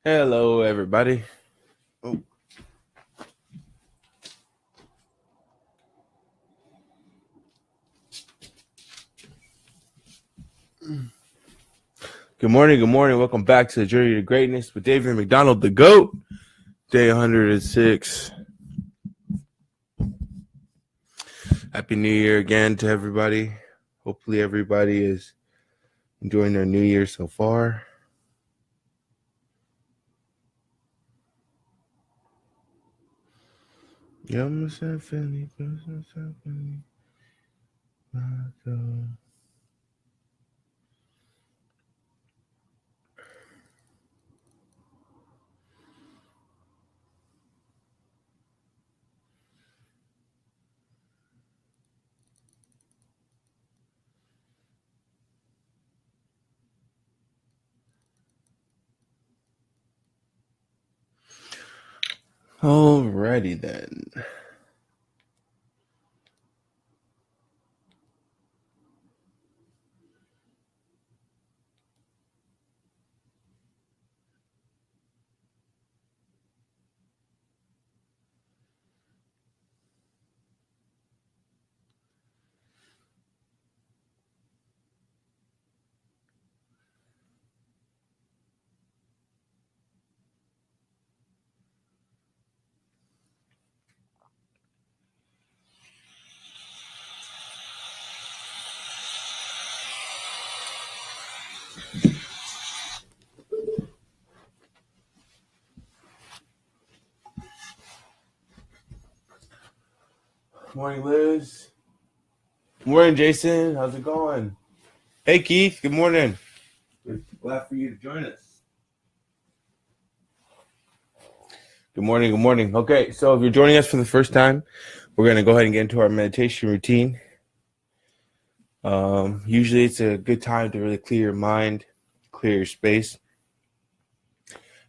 Hello, everybody. Oh. Good morning. Good morning. Welcome back to the Journey to Greatness with David McDonald, the GOAT. Day 106. Happy New Year again to everybody. Hopefully, everybody is enjoying their New Year so far. Alrighty then. Morning, Liz. Morning, Jason. How's it going? Hey, Keith. Good morning. We're glad for you to join us. Good morning. Good morning. Okay, so if you're joining us for the first time, we're going to go ahead and get into our meditation routine. Usually it's a good time to really clear your mind, clear your space,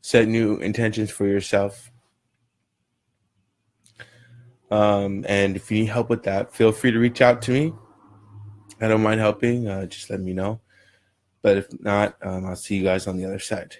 set new intentions for yourself. And if you need help with that, feel free to reach out to me. I don't mind helping. Just let me know. But if not, I'll see you guys on the other side.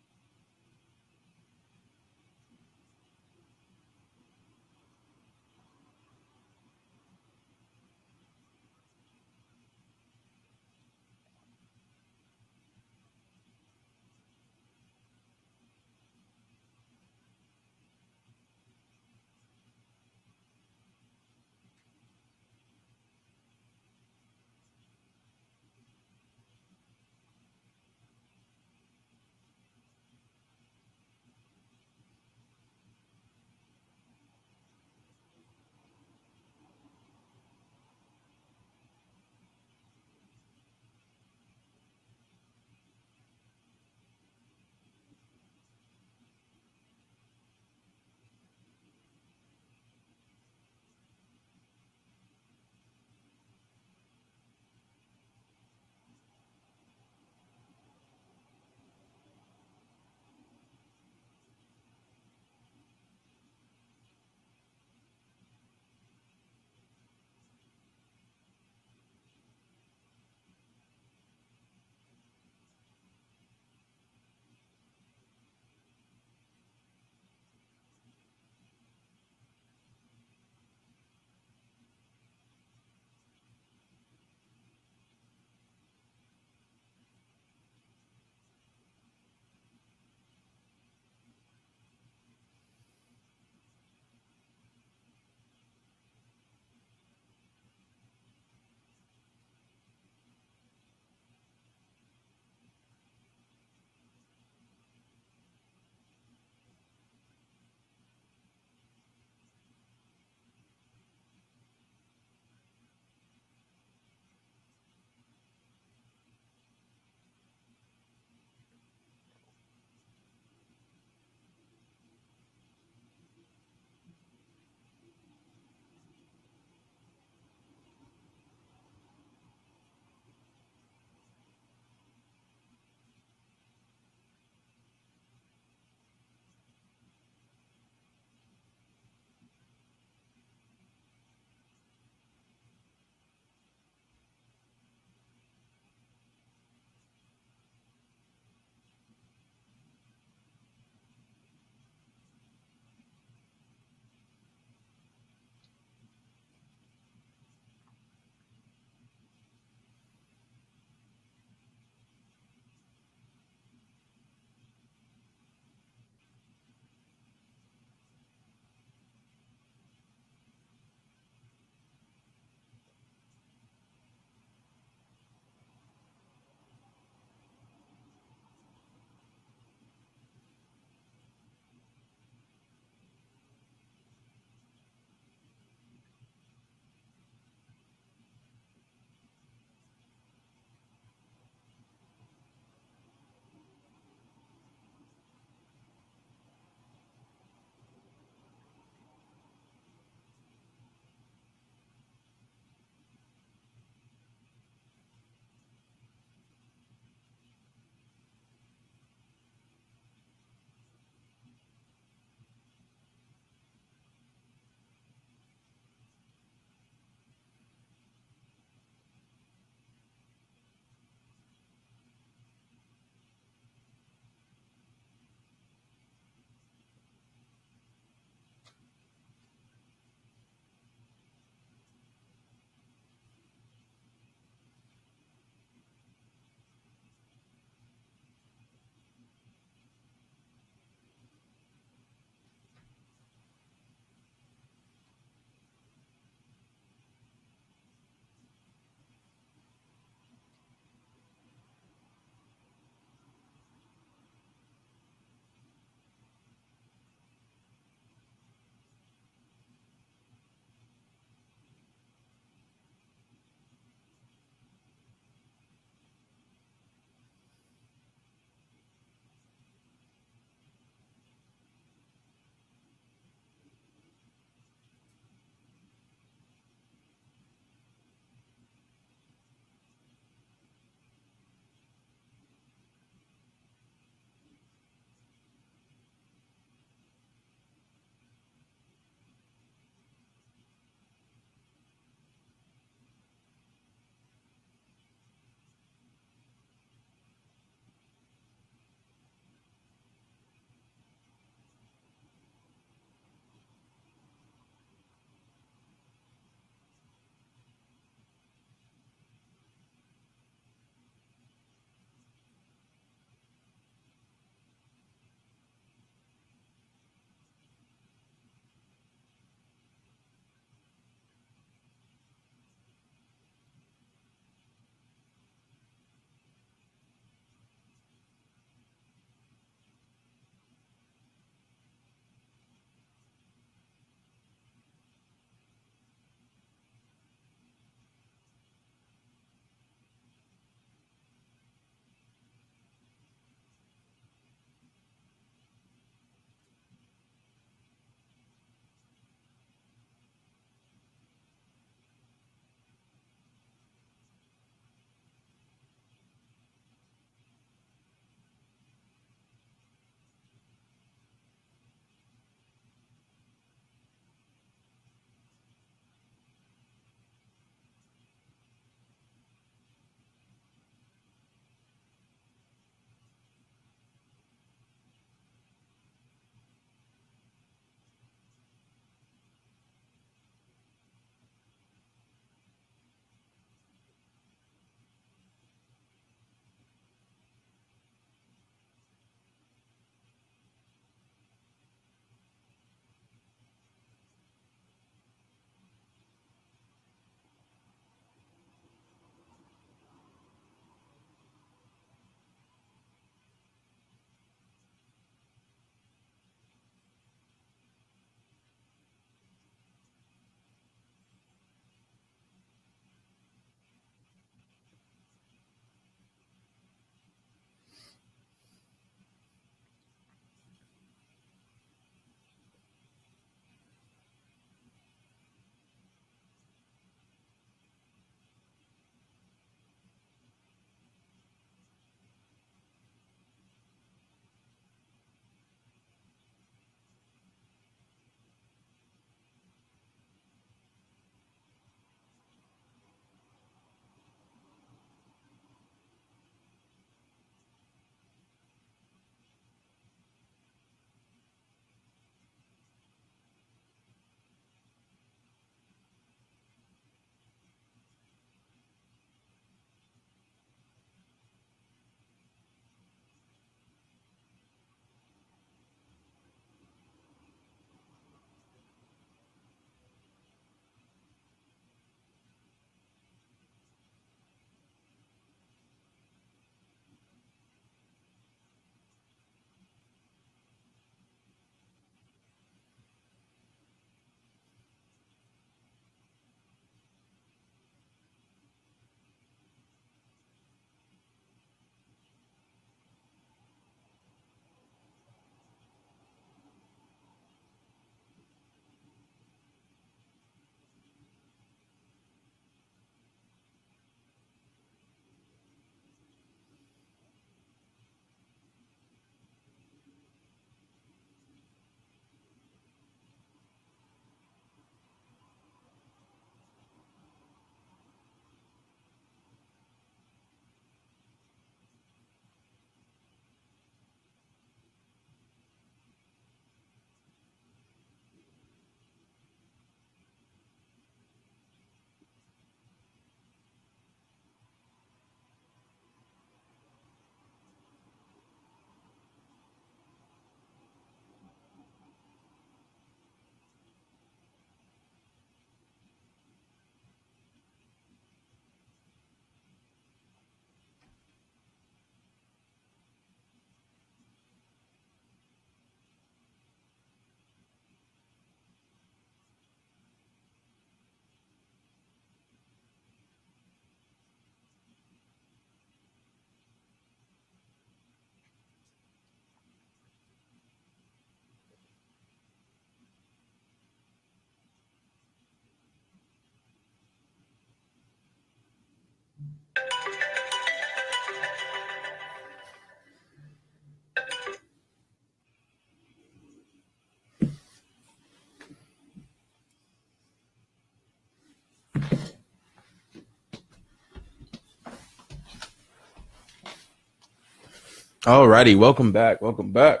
Alrighty, welcome back. Welcome back.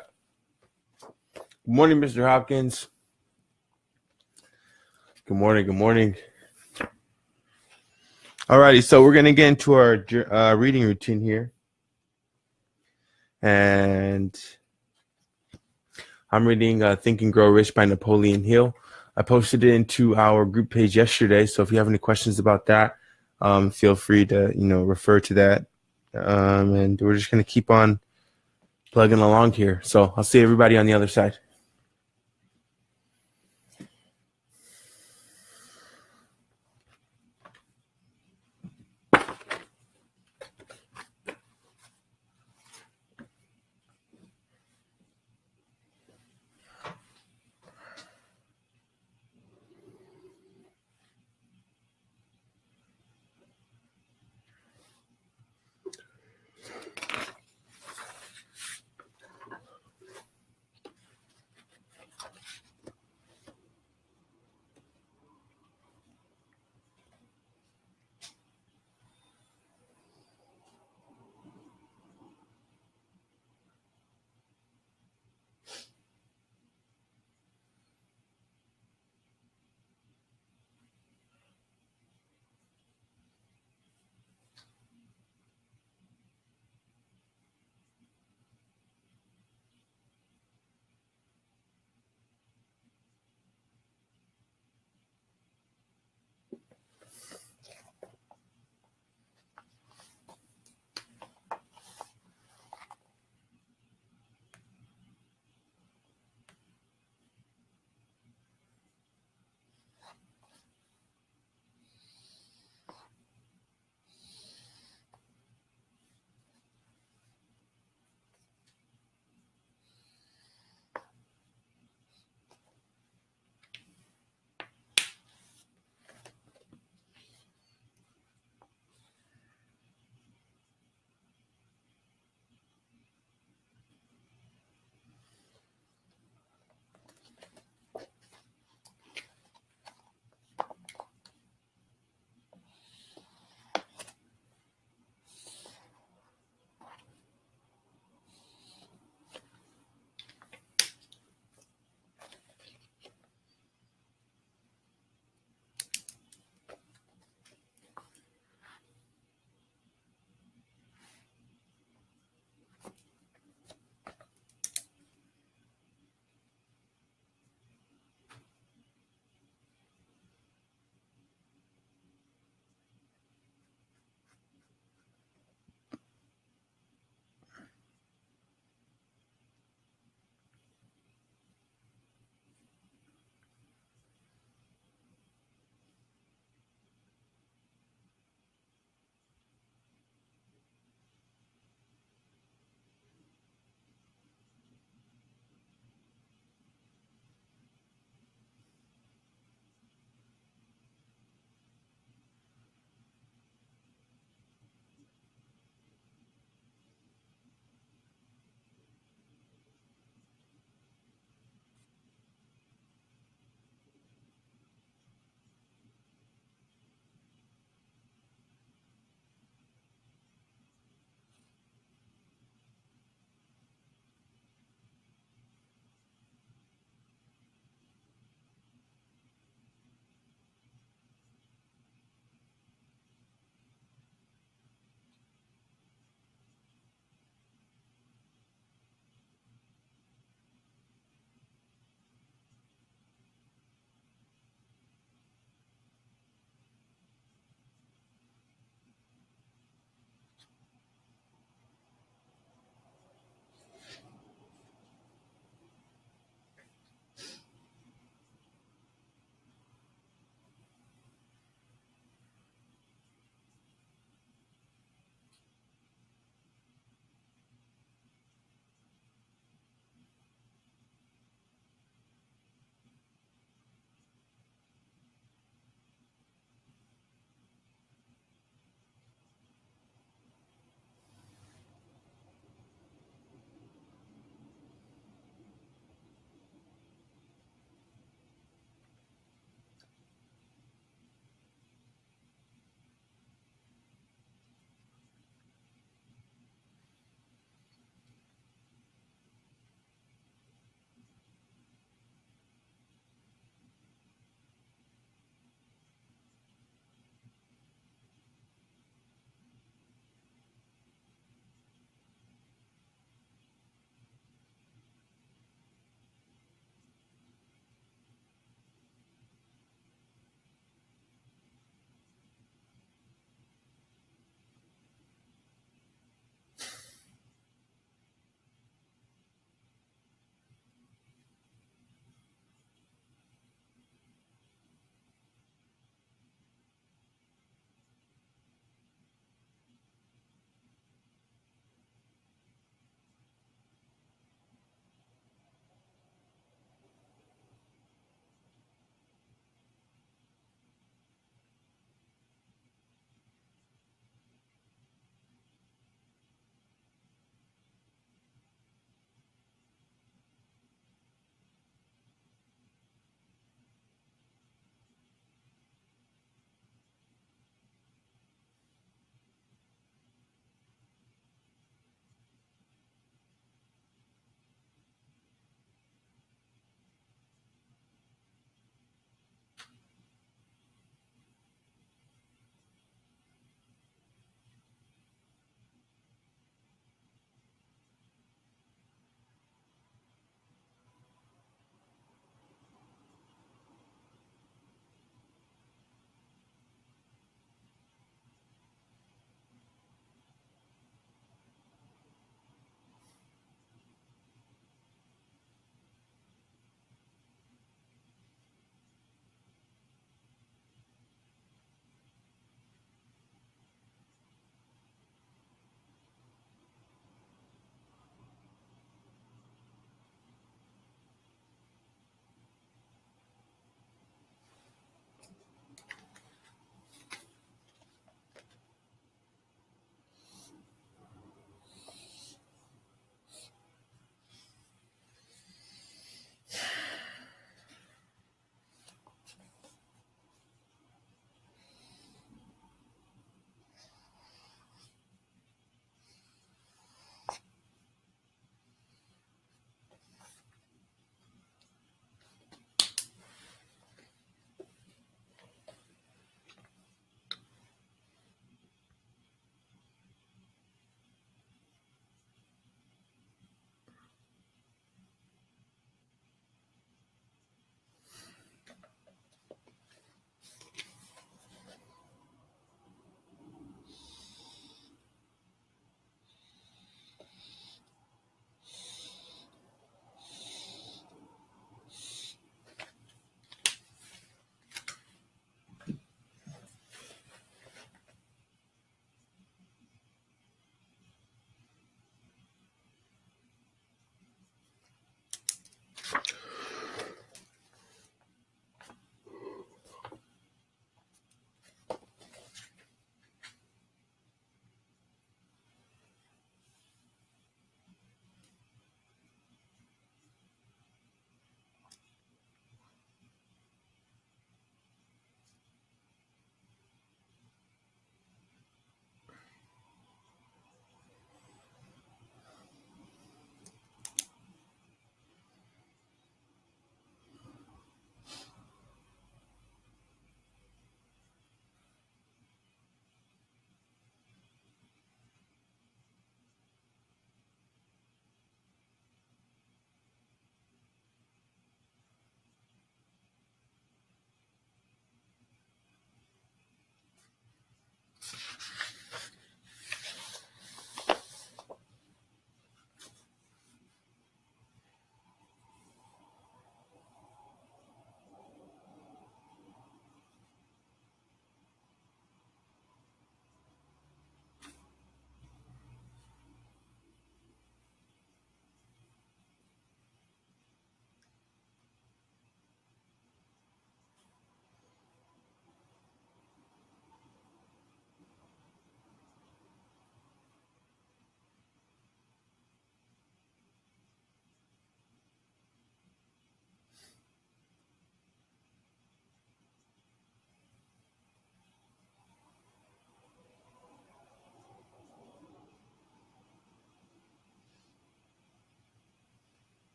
Good morning, Mr. Hopkins. Good morning. Good morning. Alrighty, so we're gonna get into our reading routine here, and I'm reading "Think and Grow Rich" by Napoleon Hill. I posted it into our group page yesterday, so if you have any questions about that, feel free to refer to that. And we're just gonna keep on plugging along here. So I'll see everybody on the other side.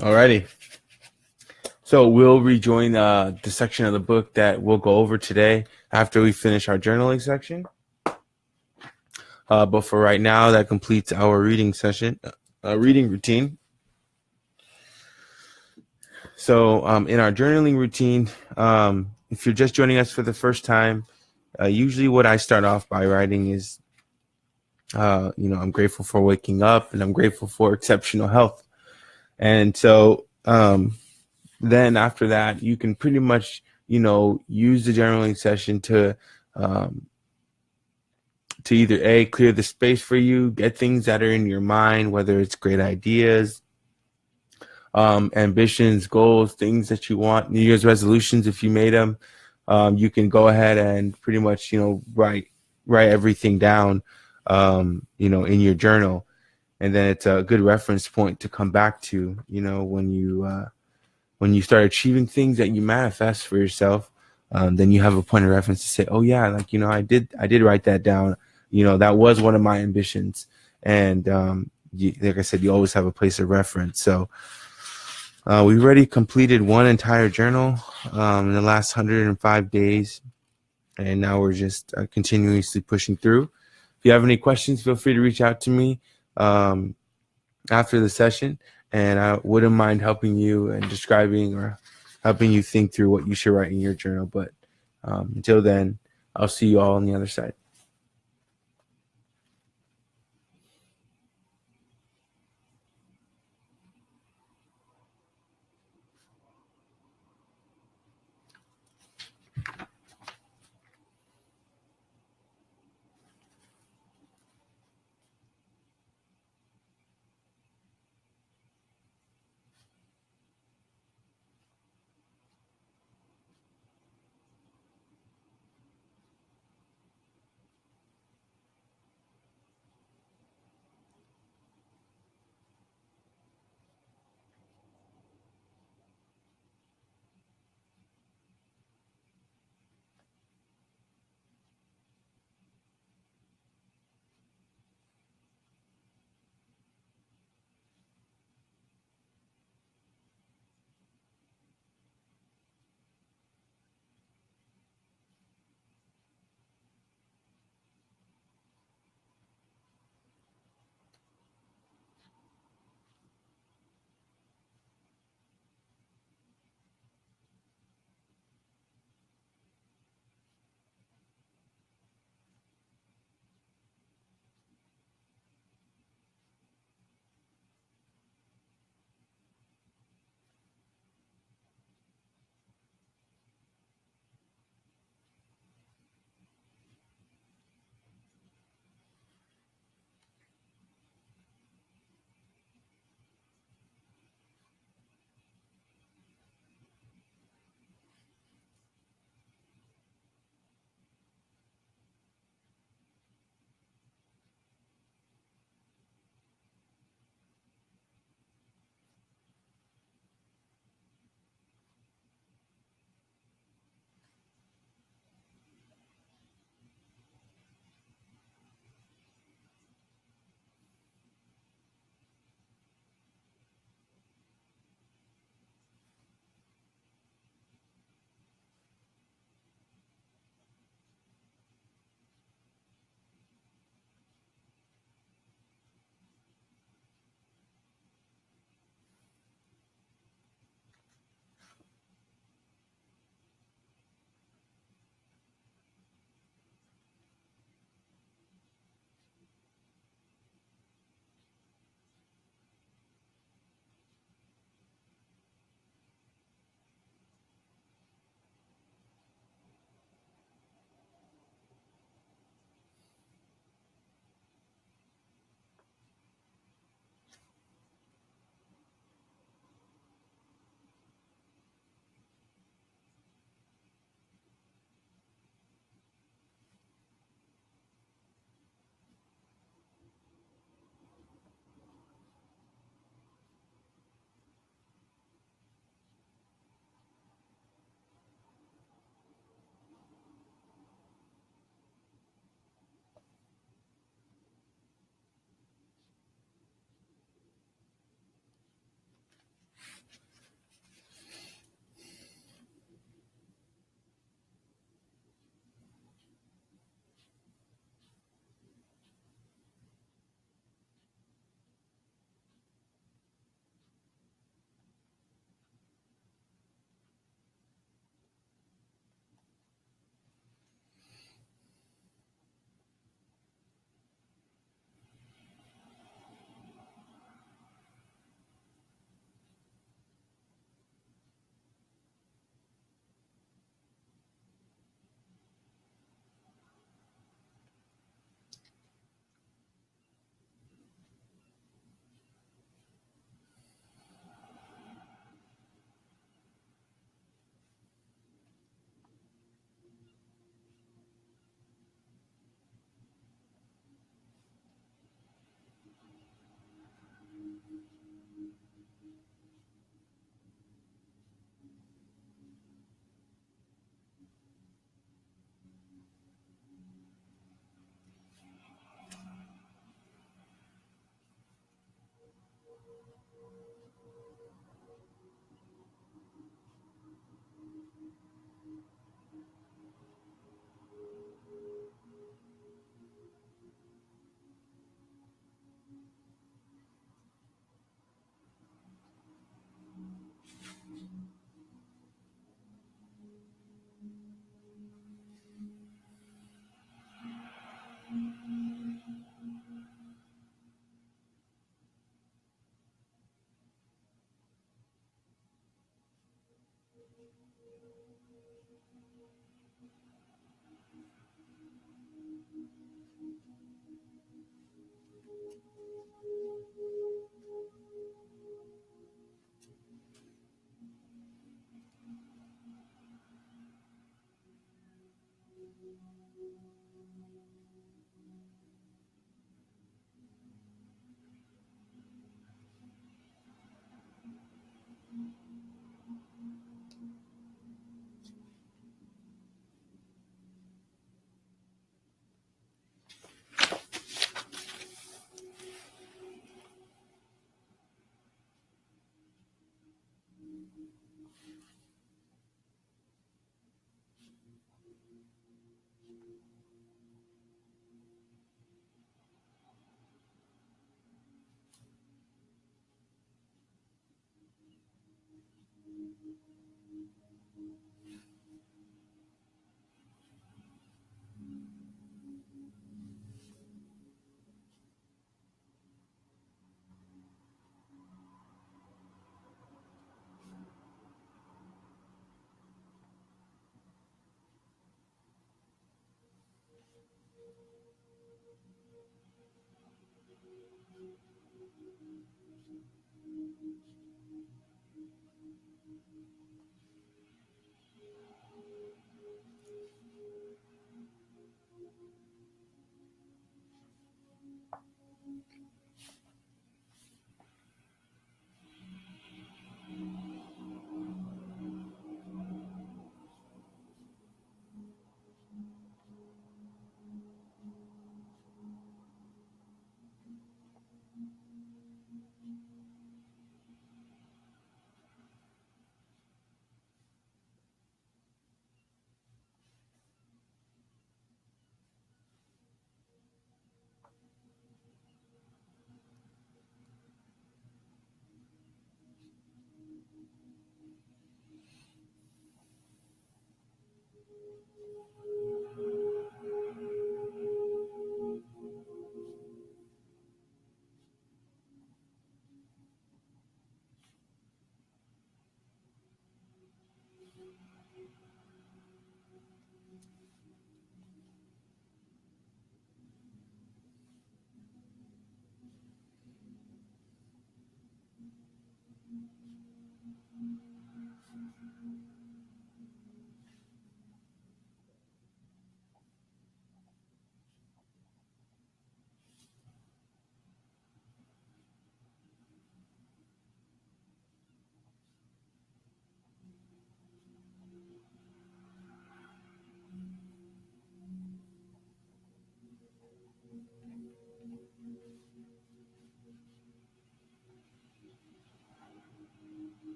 Alrighty. So we'll rejoin the section of the book that we'll go over today after we finish our journaling section. But for right now, that completes our reading session, reading routine. So in our journaling routine, if you're just joining us for the first time, usually what I start off by writing is, I'm grateful for waking up and I'm grateful for exceptional health. And so then after that, you can pretty much, use the journaling session to either clear the space for you, get things that are in your mind, whether it's great ideas, ambitions, goals, things that you want, New Year's resolutions, if you made them. You can go ahead and pretty much, write everything down, in your journal. And then it's a good reference point to come back to, when you start achieving things that you manifest for yourself. Then you have a point of reference to say, oh yeah, I did write that down. That was one of my ambitions. And like I said, you always have a place of reference. So we've already completed one entire journal in the last 105 days. And now we're just continuously pushing through. If you have any questions, feel free to reach out to me after the session. And I wouldn't mind helping you and describing or helping you think through what you should write in your journal. But until then, I'll see you all on the other side.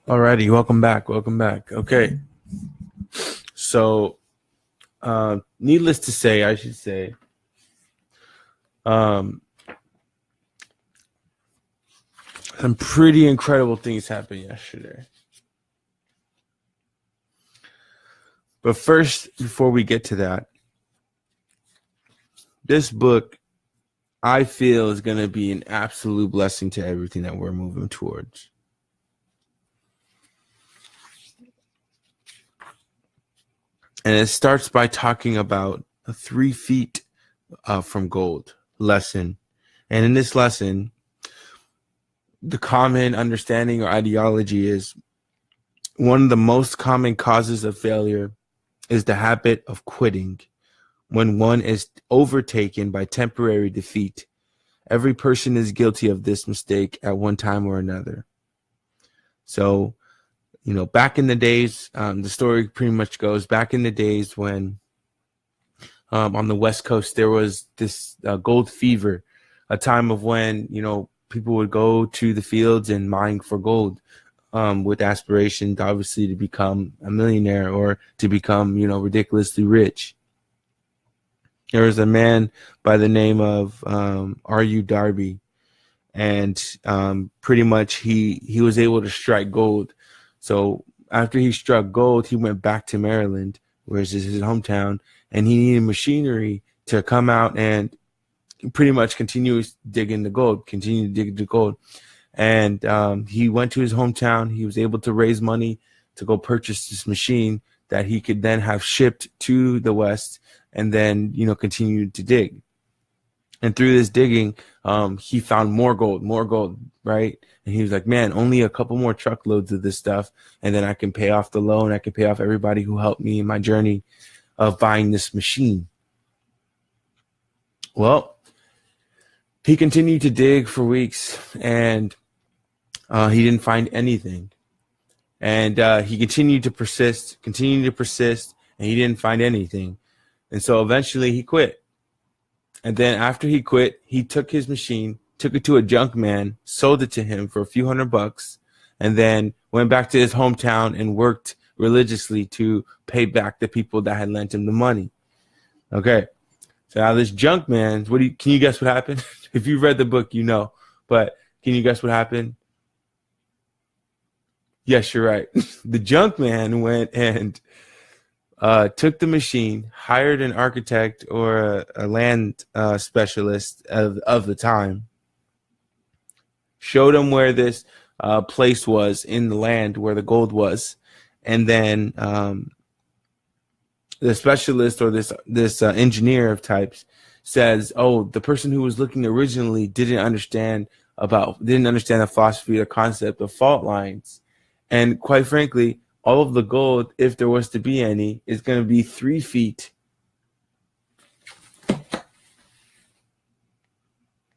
Alrighty, welcome back. Welcome back. Okay. So, needless to say, I should say, some pretty incredible things happened yesterday. But first, before we get to that, this book, I feel, is going to be an absolute blessing to everything that we're moving towards. And it starts by talking about a 3 feet from gold lesson. And in this lesson, the common understanding or ideology is one of the most common causes of failure is the habit of quitting. When one is overtaken by temporary defeat, every person is guilty of this mistake at one time or another. So, back in the days, the story pretty much goes back in the days when on the West Coast, there was this gold fever, a time of when, people would go to the fields and mine for gold with aspirations, obviously, to become a millionaire or to become, ridiculously rich. There was a man by the name of R.U. Darby, and pretty much he was able to strike gold. So after he struck gold, he went back to Maryland, where is his hometown, and he needed machinery to come out and pretty much continue digging the gold, And he went to his hometown. He was able to raise money to go purchase this machine that he could then have shipped to the West and then, continue to dig. And through this digging, he found more gold, right? And he was like, man, only a couple more truckloads of this stuff, and then I can pay off the loan. I can pay off everybody who helped me in my journey of buying this machine. Well, he continued to dig for weeks, and he didn't find anything. And he continued to persist, and he didn't find anything. And so eventually he quit. And then after he quit, he took his machine, took it to a junk man, sold it to him for a few $100, and then went back to his hometown and worked religiously to pay back the people that had lent him the money. Okay. So now this junk man, can you guess what happened? If you read the book, but can you guess what happened? Yes, you're right. The junk man went and took the machine, hired an architect or a land specialist of the time, showed him where this place was in the land where the gold was, and then the specialist or this engineer of types says, oh, the person who was looking originally didn't understand the philosophy or concept of fault lines. And quite frankly, all of the gold, if there was to be any, is going to be 3 feet.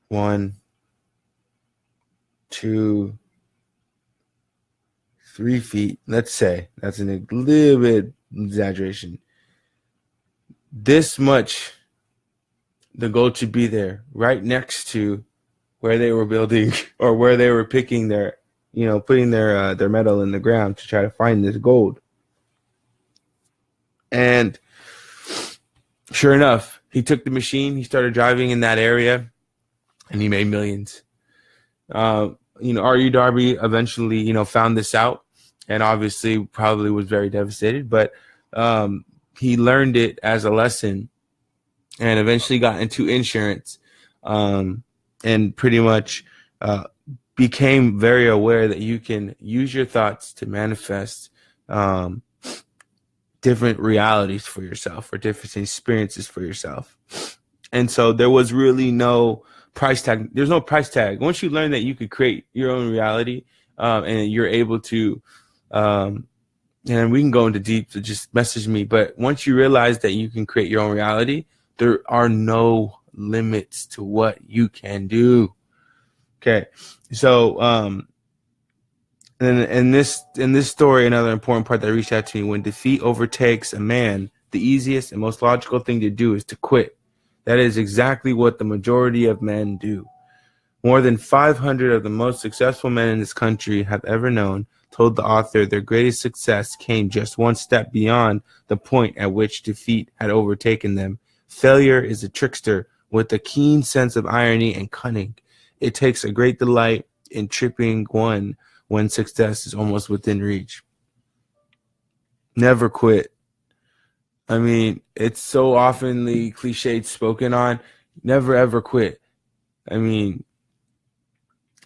1, 2, 3 feet. Let's say that's a little bit exaggeration. This much, the gold should be there, right next to where they were building or where they were picking their, putting their metal in the ground to try to find this gold. And sure enough, he took the machine, he started driving in that area, and he made millions. R.U. Darby eventually, found this out, and obviously probably was very devastated, but he learned it as a lesson and eventually got into insurance, and pretty much became very aware that you can use your thoughts to manifest different realities for yourself or different experiences for yourself. And so there was really no price tag. There's no price tag. Once you learn that you could create your own reality, and you're able to, and we can go into deep, so just message me. But once you realize that you can create your own reality, there are no limits to what you can do. Okay. So, and in this story, another important part that reached out to me: when defeat overtakes a man, the easiest and most logical thing to do is to quit. That is exactly what the majority of men do. More than 500 of the most successful men in this country have ever known told the author their greatest success came just one step beyond the point at which defeat had overtaken them. Failure is a trickster with a keen sense of irony and cunning. It takes a great delight in tripping one when success is almost within reach. Never quit. I mean, it's so oftenly cliched spoken on. Never ever quit. I mean,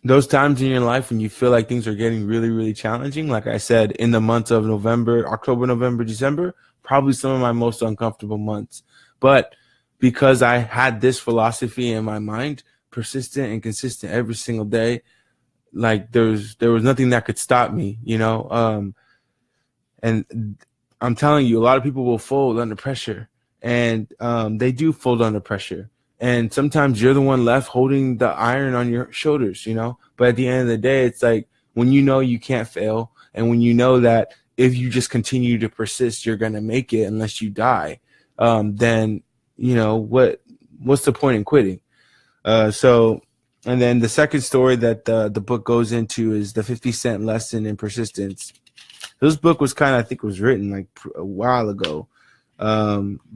those times in your life when you feel like things are getting really, really challenging, like I said, in the months of October, November, December, probably some of my most uncomfortable months. But because I had this philosophy in my mind, persistent and consistent every single day, like there was nothing that could stop me, you know. And I'm telling you, a lot of people will fold under pressure, and they do fold under pressure. And sometimes you're the one left holding the iron on your shoulders, you know. But at the end of the day, it's like when you know you can't fail, and when you know that if you just continue to persist, you're gonna make it unless you die. Then you know what's the point in quitting? And then the second story that the book goes into is the 50 Cent lesson in persistence. This book was I think it was written like a while ago,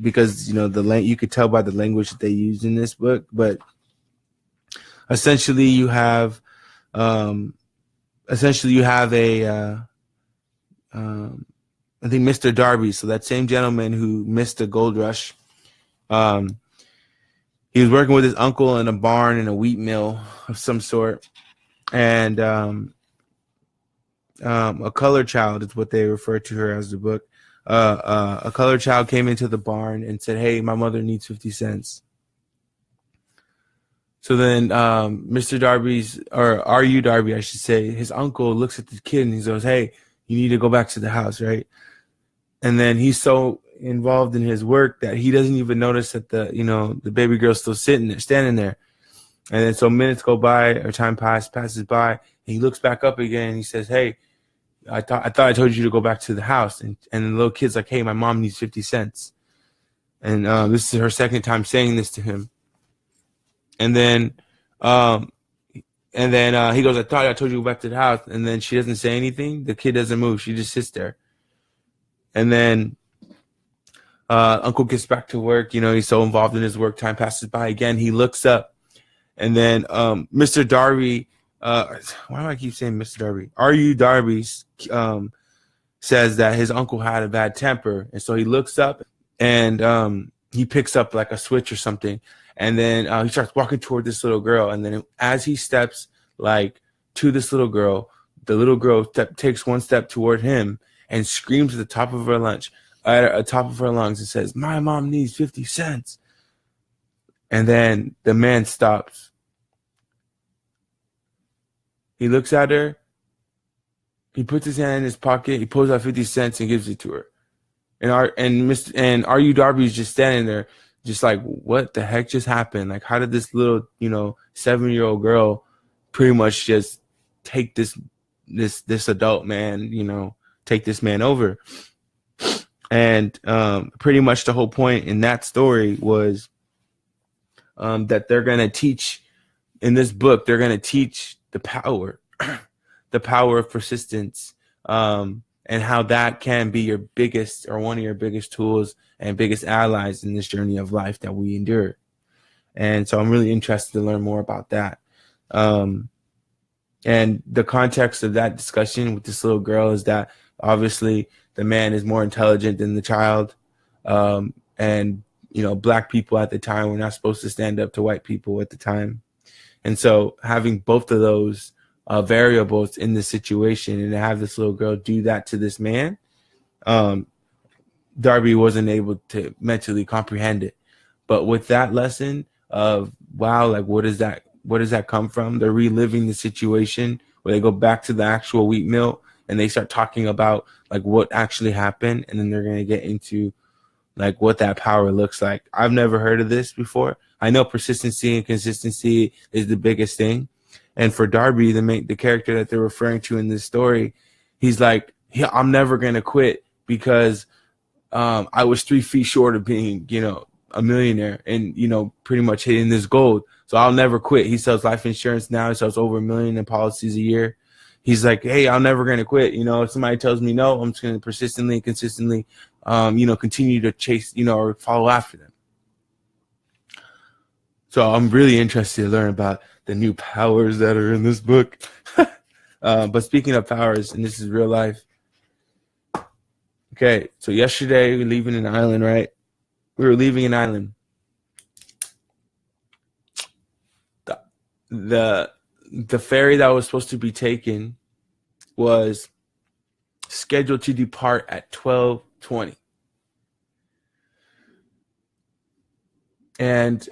because you know you could tell by the language that they used in this book. But essentially, you have a I think Mr. Darby, so that same gentleman who missed the gold rush. He was working with his uncle in a barn in a wheat mill of some sort, and a colored child is what they refer to her as the book. A colored child came into the barn and said, "Hey, my mother needs 50 cents." So then Mr. Darby's, or R.U. Darby, I should say, his uncle looks at the kid and he goes, "Hey, you need to go back to the house, right?" And then he's so involved in his work that he doesn't even notice that the baby girl's still standing there. And then so minutes go by, or time passes by, and he looks back up again and he says, "Hey, I thought I told you to go back to the house." And the little kid's like, "Hey, my mom needs 50 cents. And this is her second time saying this to him. And then he goes, "I thought I told you to go back to the house." And then she doesn't say anything. The kid doesn't move. She just sits there. And then Uncle gets back to work. You know, he's so involved in his work. Time passes by again. He looks up. And then Mr. Darby, why do I keep saying Mr. Darby? R.U. Darby says that his uncle had a bad temper. And so he looks up and he picks up like a switch or something. And then he starts walking toward this little girl. And then as he steps like to this little girl, the little girl takes one step toward him and screams at the top of her lungs and says, "My mom needs 50 cents. And then the man stops. He looks at her. He puts his hand in his pocket. He pulls out 50 cents and gives it to her. And R.U. Darby is just standing there, just like, what the heck just happened? Like, how did this little, 7-year-old girl pretty much just take this adult man, take this man over? And pretty much the whole point in that story was that they're going to teach in this book, they're going to teach the power of persistence, and how that can be your biggest or one of your biggest tools and biggest allies in this journey of life that we endure. And so I'm really interested to learn more about that. And the context of that discussion with this little girl is that obviously the man is more intelligent than the child. And Black people at the time were not supposed to stand up to white people at the time. And so having both of those variables in the situation and to have this little girl do that to this man, Darby wasn't able to mentally comprehend it. But with that lesson of, wow, like where does that come from? They're reliving the situation where they go back to the actual wheat mill and they start talking about like what actually happened. And then they're going to get into like what that power looks like. I've never heard of this before. I know persistency and consistency is the biggest thing. And for Darby, the character that they're referring to in this story, he's like, yeah, I'm never going to quit because I was 3 feet short of being, a millionaire and, pretty much hitting this gold. So I'll never quit. He sells life insurance now. He sells over 1 million in policies a year. He's like, hey, I'm never going to quit. If somebody tells me no, I'm just going to persistently and consistently, continue to chase, or follow after them. So I'm really interested to learn about the new powers that are in this book. But speaking of powers, and this is real life. Okay, so yesterday we were leaving an island, right? We were leaving an island. The ferry that was supposed to be taken was scheduled to depart at 12:20. And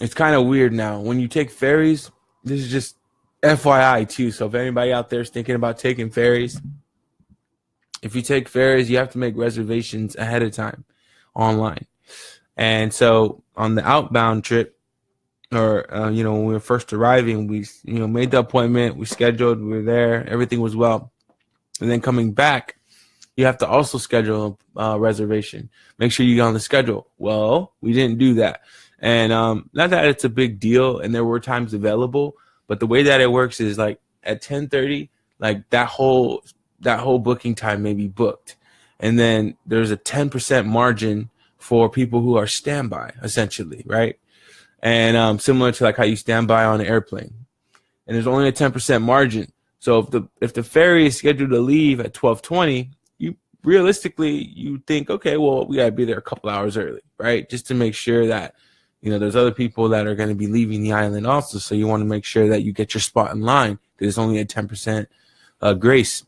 it's kind of weird now. When you take ferries, this is just FYI too. So if anybody out there is thinking about taking ferries, if you take ferries, you have to make reservations ahead of time online. And so on the outbound trip, or when we were first arriving, we made the appointment, we scheduled, we were there, everything was well. And then coming back, you have to also schedule a reservation. Make sure you get on the schedule. Well, we didn't do that. And not that it's a big deal, and there were times available, but the way that it works is like at 10:30, like that whole booking time may be booked. And then there's a 10% margin for people who are standby, essentially, right? And similar to like how you stand by on an airplane. And there's only a 10% margin. So if the ferry is scheduled to leave at 12:20, you think, okay, well, we got to be there a couple hours early, right? Just to make sure that, there's other people that are going to be leaving the island also. So you want to make sure that you get your spot in line. There's only a 10% grace.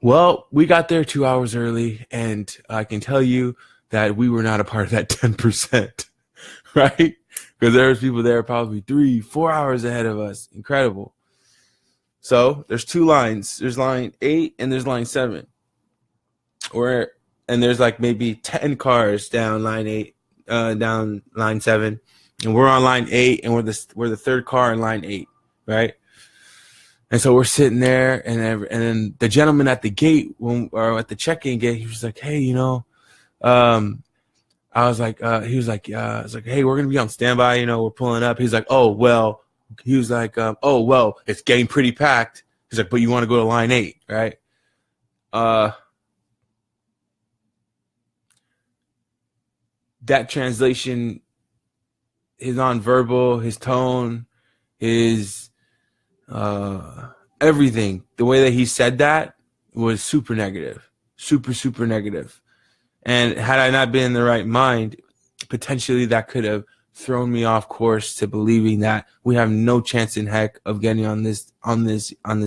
Well, we got there 2 hours early, and I can tell you that we were not a part of that 10%, right? Because there was people there probably 3-4 hours ahead of us. Incredible. So there's two lines. There's line 8 and there's line 7. And there's like maybe 10 cars down line 8, down line 7, and we're on line 8, and we're the third car in line 8, right? And so we're sitting there, and then the gentleman at the gate, or at the check-in gate, he was like, hey, I was like, he was like, I was like, hey, we're gonna be on standby, we're pulling up. He's like, oh well, it's getting pretty packed. He's like, but you want to go to line 8, right? That translation, his nonverbal, his tone, his everything, the way that he said that was super negative, super negative. And had I not been in the right mind, potentially that could have thrown me off course to believing that we have no chance in heck of getting on this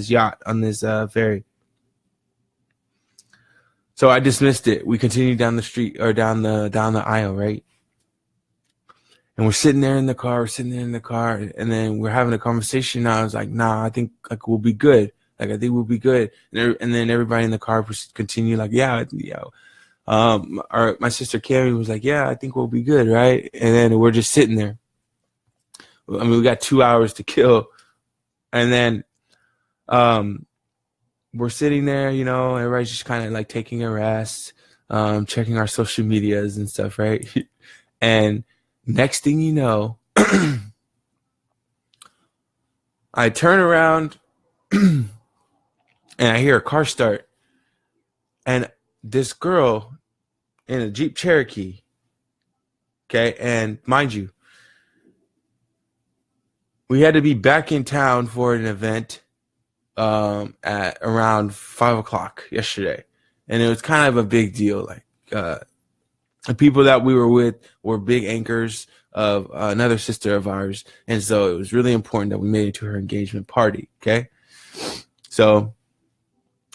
yacht, on this ferry. So I dismissed it. We continued down the street, or down the aisle, right? And we're sitting there in the car, and then we're having a conversation. I was like, nah, I think like we'll be good. Like I think we'll be good. And then everybody in the car continued like, yeah. My sister Carrie was like, yeah, I think we'll be good, right? And then we're just sitting there. I mean, we got 2 hours to kill. And then we're sitting there, everybody's just kind of like taking a rest, checking our social medias and stuff, right? And next thing you know, I turn around and I hear a car start. And this girl in a Jeep Cherokee, okay, and mind you, we had to be back in town for an event at around 5 o'clock yesterday, and it was kind of a big deal. Like the people that we were with were big anchors of another sister of ours, and so it was really important that we made it to her engagement party. Okay, so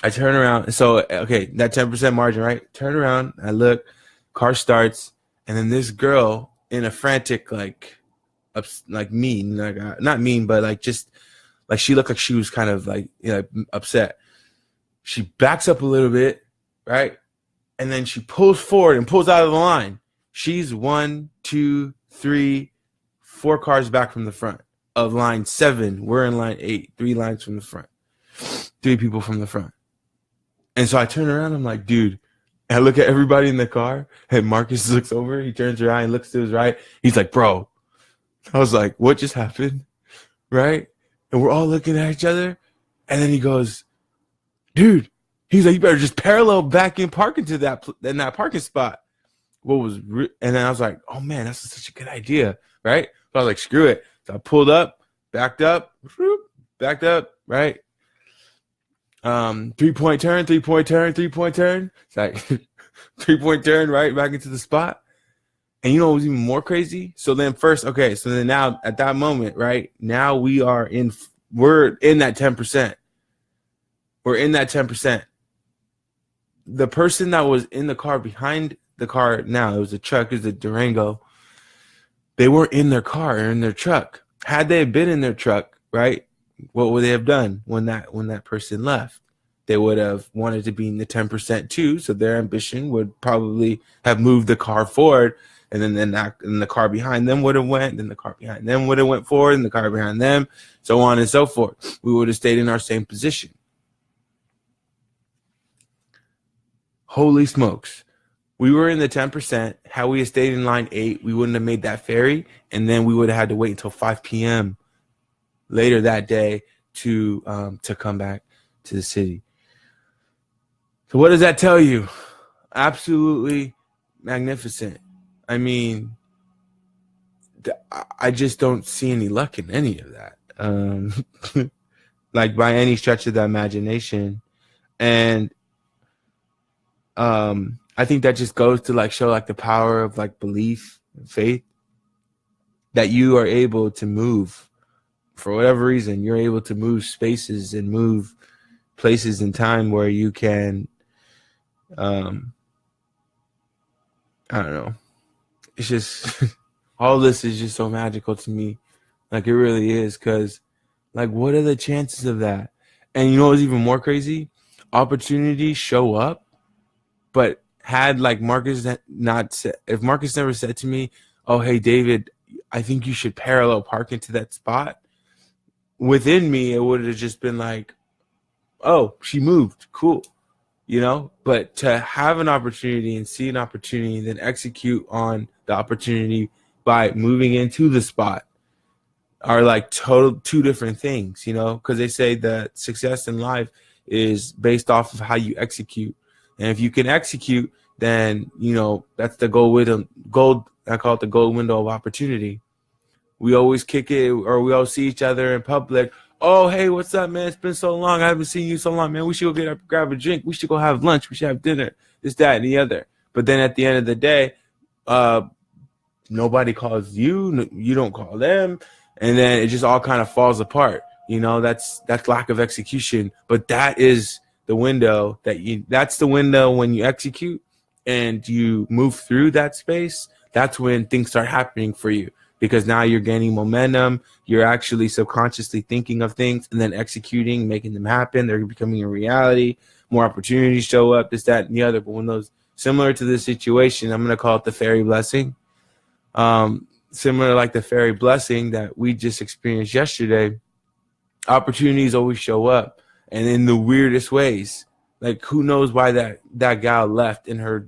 I turn around. So, okay, that 10% margin, right? Turn around. I look, car starts. And then this girl in a frantic, like mean, like not mean, but like just like she looked like she was kind of like, upset. She backs up a little bit, right? And then she pulls forward and pulls out of the line. She's 1, 2, 3, 4 cars back from the front of line 7. We're in line 8, 3 lines from the front, 3 people from the front. And so I turn around, I'm like, dude, And I look at everybody in the car, and Marcus looks over. He turns around, he looks to his right. He's like, bro. I was like, what just happened? Right? And we're all looking at each other. And then he goes, dude, he's like, you better just parallel back in parking to that parking spot. And then I was like, oh man, that's such a good idea. Right? So I was like, screw it. So I pulled up, backed up, right? 3-point turn. It's like 3-point turn, right? Back into the spot. And you know what was even more crazy? So then now at that moment, right? Now we're in that 10%. We're in that 10%. The person that was in the car behind the car now, it was a truck, it was a Durango. They weren't in their car or in their truck. Had they been in their truck, right? What would they have done when that person left? They would have wanted to be in the 10% too. So their ambition would probably have moved the car forward. And then the car behind them would have went. Then the car behind them would have went forward. And the car behind them, so on and so forth. We would have stayed in our same position. Holy smokes. We were in the 10%. Had we stayed in line 8, we wouldn't have made that ferry. And then we would have had to wait until 5 p.m. later that day to come back to the city. So what does that tell you? Absolutely magnificent. I mean, I just don't see any luck in any of that, like by any stretch of the imagination. And I think that just goes to like show like the power of like belief and faith, that you are able to move for whatever reason. You're able to move spaces and move places in time where you can, I don't know. It's just all this is just so magical to me. Like it really is, because like what are the chances of that? And you know what's even more crazy? Opportunities show up, but had like Marcus if Marcus never said to me, oh hey David, I think you should parallel park into that spot, within me it would have just been like, oh, she moved, cool. You know, but to have an opportunity and see an opportunity and then execute on the opportunity by moving into the spot are like two different things, you know, because they say that success in life is based off of how you execute. And if you can execute, then, you know, that's the I call it the gold window of opportunity. We always kick it, or we all see each other in public. Oh, hey, what's up, man? It's been so long. I haven't seen you so long, man. We should go grab a drink. We should go have lunch. We should have dinner. This, that, and the other. But then at the end of the day, nobody calls you. You don't call them. And then it just all kind of falls apart. You know, that's lack of execution. But that is the window that's the window when you execute and you move through that space. That's when things start happening for you. Because now you're gaining momentum, you're actually subconsciously thinking of things and then executing, making them happen. They're becoming a reality. More opportunities show up, this, that, and the other. But when those, similar to this situation, I'm going to call it the fairy blessing. Similar like the fairy blessing that we just experienced yesterday, opportunities always show up, and in the weirdest ways. Like who knows why that gal left in her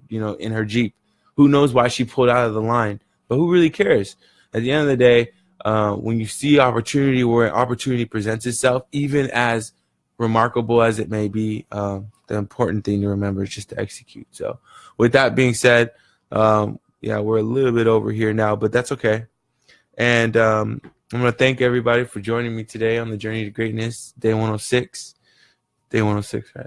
Jeep? Who knows why she pulled out of the line? But who really cares? At the end of the day, when you see opportunity, where opportunity presents itself, even as remarkable as it may be, the important thing to remember is just to execute. So with that being said, we're a little bit over here now, but that's okay. And I'm going to thank everybody for joining me today on the Journey to Greatness, day 106. Day 106, right?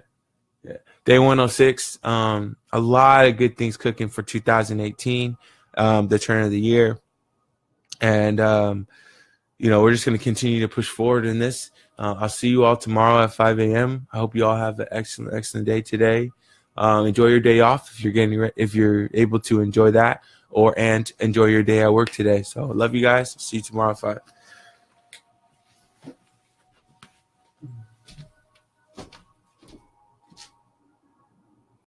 Yeah. Day 106. A lot of good things cooking for 2018, the turn of the year. And, we're just going to continue to push forward in this. I'll see you all tomorrow at 5 a.m. I hope you all have an excellent day today. Enjoy your day off if you're able to enjoy that, and enjoy your day at work today. So love you guys. See you tomorrow at 5.